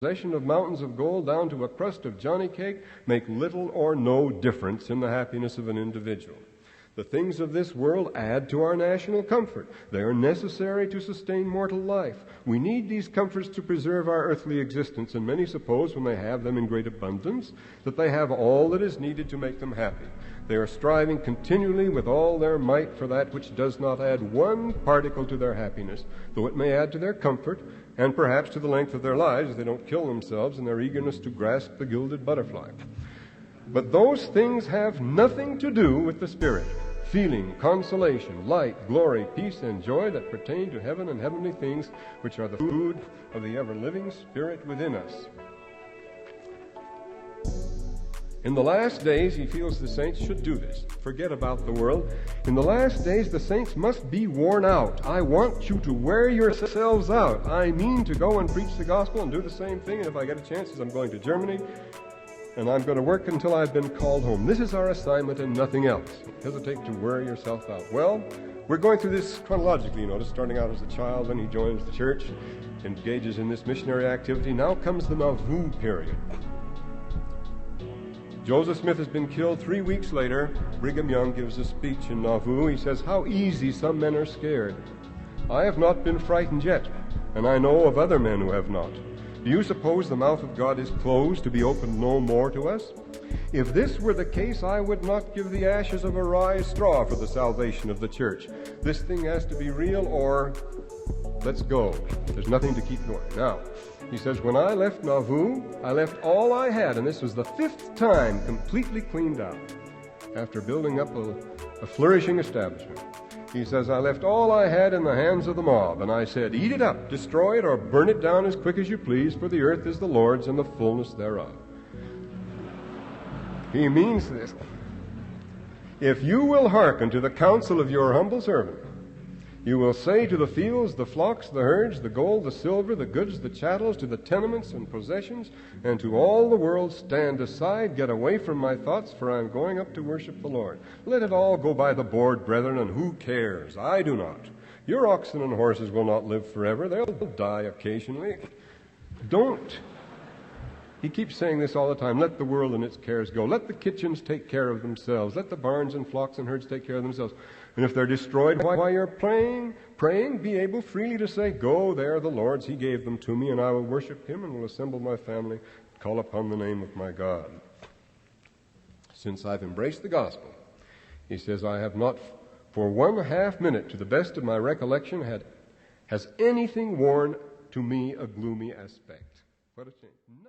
possession of mountains of gold down to a crust of Johnny cake make little or no difference in the happiness of an individual. The things of this world add to our national comfort. They are necessary to sustain mortal life. We need these comforts to preserve our earthly existence, and many suppose, when they have them in great abundance, that they have all that is needed to make them happy. They are striving continually with all their might for that which does not add one particle to their happiness, though it may add to their comfort, and perhaps to the length of their lives if they don't kill themselves in their eagerness to grasp the gilded butterfly. But those things have nothing to do with the Spirit. Feeling, consolation, light, glory, peace, and joy that pertain to heaven and heavenly things, which are the food of the ever-living Spirit within us. In the last days, he feels the saints should do this. Forget about the world. In the last days, the saints must be worn out. I want you to wear yourselves out. I mean to go and preach the gospel and do the same thing, and if I get a chance, as I'm going to Germany, and I'm going to work until I've been called home. This is our assignment and nothing else. Hesitate to wear yourself out. Well, we're going through this chronologically, you notice, starting out as a child, then he joins the church, engages in this missionary activity. Now comes the Nauvoo period. Joseph Smith has been killed. 3 weeks later, Brigham Young gives a speech in Nauvoo. He says, "How easy some men are scared. I have not been frightened yet, and I know of other men who have not. Do you suppose the mouth of God is closed to be opened no more to us? If this were the case, I would not give the ashes of a rye straw for the salvation of the church. This thing has to be real, or let's go. There's nothing to keep going." Now, he says, when I left Nauvoo, I left all I had, and this was the 5th time completely cleaned out after building up a flourishing establishment. He says, I left all I had in the hands of the mob, and I said, eat it up, destroy it, or burn it down as quick as you please, for the earth is the Lord's and the fullness thereof. He means this. If you will hearken to the counsel of your humble servant, you will say to the fields, the flocks, the herds, the gold, the silver, the goods, the chattels, to the tenements and possessions, and to all the world, stand aside, get away from my thoughts, for I am going up to worship the Lord. Let it all go by the board, brethren, and who cares? I do not. Your oxen and horses will not live forever. They'll die occasionally. Don't. He keeps saying this all the time. Let the world and its cares go. Let the kitchens take care of themselves. Let the barns and flocks and herds take care of themselves. And if they're destroyed while you're praying, be able freely to say, go, they are the Lord's. He gave them to me, and I will worship Him and will assemble my family, call upon the name of my God. Since I've embraced the gospel, he says, I have not for 1/2 minute, to the best of my recollection, has anything worn to me a gloomy aspect. What a change.